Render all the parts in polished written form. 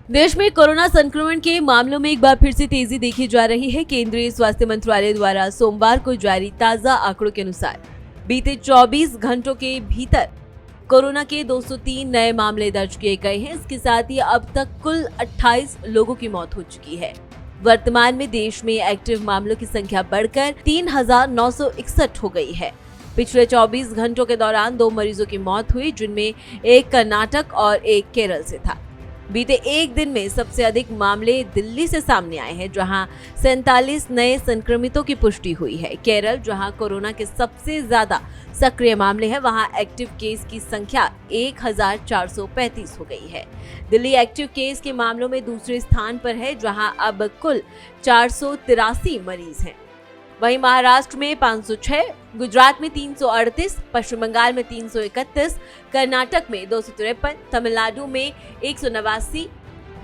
देश में कोरोना संक्रमण के मामलों में एक बार फिर से तेजी देखी जा रही है। केंद्रीय स्वास्थ्य मंत्रालय द्वारा सोमवार को जारी ताजा आंकड़ों के अनुसार बीते 24 घंटों के भीतर कोरोना के 203 नए मामले दर्ज किए गए हैं। इसके साथ ही अब तक कुल 28 लोगों की मौत हो चुकी है। वर्तमान में देश में एक्टिव मामलों की संख्या बढ़कर 3,961 हो गई है। पिछले 24 घंटों के दौरान 2 मरीजों की मौत हुई, जिनमें एक कर्नाटक और एक केरल से था। बीते एक दिन में सबसे अधिक मामले दिल्ली से सामने आए हैं, जहां 47 नए संक्रमितों की पुष्टि हुई है। केरल, जहां कोरोना के सबसे ज्यादा सक्रिय मामले हैं, वहां एक्टिव केस की संख्या 1435 हो गई है। दिल्ली एक्टिव केस के मामलों में दूसरे स्थान पर है, जहां अब कुल 483 मरीज हैं। वहीं महाराष्ट्र में 506, गुजरात में 338, पश्चिम बंगाल में 331, कर्नाटक में 253, तमिलनाडु में 189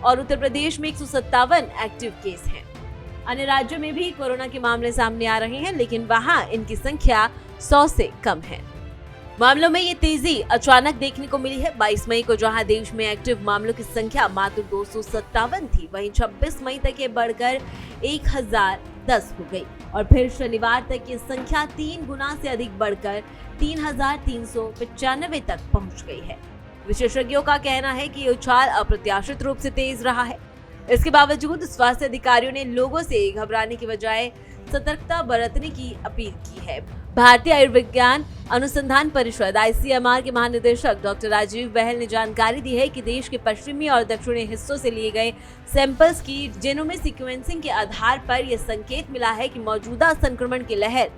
और उत्तर प्रदेश में 157 एक्टिव केस हैं। अन्य राज्यों में भी कोरोना के मामले सामने आ रहे हैं, लेकिन वहां इनकी संख्या 100 से कम है। मामलों में ये तेजी अचानक देखने को मिली है। 22 मई को जहां देश में एक्टिव मामलों की संख्या मात्र 257 थी, वहीं 26 मई तक ये बढ़कर 1010 हो गई और फिर शनिवार तक ये संख्या 3 गुना से अधिक बढ़कर 3,395 तक पहुंच गई है। विशेषज्ञों का कहना है कि ये उछाल अप्रत्याशित रूप से तेज रहा है। इसके बावजूद स्वास्थ्य अधिकारियों ने लोगों से घबराने की बजाय सतर्कता बरतने की अपील की है। भारतीय आयुर्विज्ञान अनुसंधान परिषद (ICMR) के महानिदेशक डॉक्टर राजीव बहल ने जानकारी दी है कि देश के पश्चिमी और दक्षिणी हिस्सों से लिए गए सैंपल्स की जेनोमिक सीक्वेंसिंग के आधार पर यह संकेत मिला है कि मौजूदा संक्रमण की लहर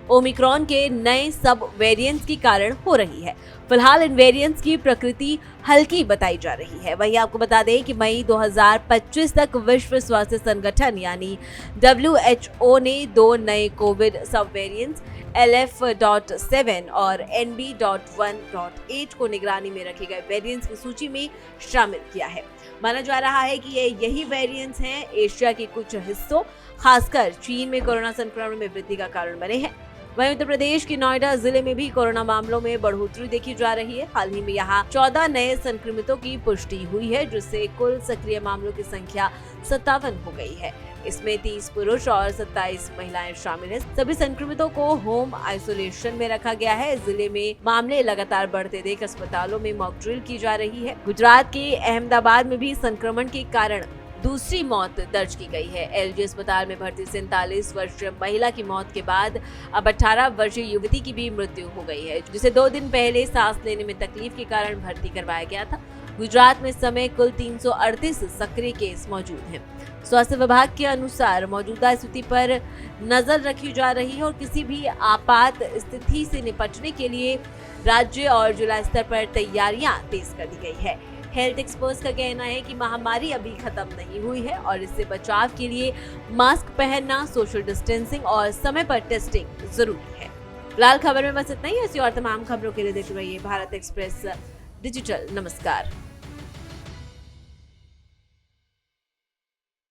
ओमिक्रॉन के नए सब वेरिएंट्स के कारण हो रही है। फिलहाल इन वेरिएंट्स की प्रकृति हल्की बताई जा रही है। वहीं आपको बता दें कि मई 2025 तक विश्व स्वास्थ्य संगठन यानी WHO ने 2 नए कोविड सब वेरिएंट्स LF.7 और NB.1.8 को निगरानी में रखे गए वेरिएंट्स की सूची में शामिल किया है। माना जा रहा है कि यही वेरिएंट्स हैं एशिया के कुछ हिस्सों, खासकर चीन में कोरोना संक्रमण में वृद्धि का कारण बने हैं। वहीं उत्तर प्रदेश के नोएडा जिले में भी कोरोना मामलों में बढ़ोतरी देखी जा रही है। हाल ही में यहाँ 14 नए संक्रमितों की पुष्टि हुई है, जिससे कुल सक्रिय मामलों की संख्या 57 हो गई है। इसमें 30 पुरुष और 27 महिलाएं शामिल हैं। सभी संक्रमितों को होम आइसोलेशन में रखा गया है। जिले में मामले लगातार बढ़ते देख अस्पतालों में मॉक ड्रिल की जा रही है। गुजरात के अहमदाबाद में भी संक्रमण के कारण दूसरी मौत दर्ज की गई है। LG अस्पताल में भर्ती 47 वर्षीय महिला की मौत के बाद अब 18 वर्षीय युवती की भी मृत्यु हो गई है, जिसे 2 दिन पहले सांस लेने में तकलीफ के कारण भर्ती करवाया गया था। गुजरात में इस समय कुल 338 सक्रिय केस मौजूद हैं। स्वास्थ्य विभाग के अनुसार मौजूदा स्थिति पर नजर रखी जा रही है और किसी भी आपात स्थिति से निपटने के लिए राज्य और जिला स्तर पर तैयारियां तेज कर दी गई है। हेल्थ एक्सपर्ट्स का कहना है कि महामारी अभी खत्म नहीं हुई है और इससे बचाव के लिए मास्क पहनना, सोशल डिस्टेंसिंग और समय पर टेस्टिंग जरूरी है। फिलहाल खबर में बस इतना ही। ऐसी और तमाम खबरों के लिए देखते रहिए भारत एक्सप्रेस डिजिटल। नमस्कार।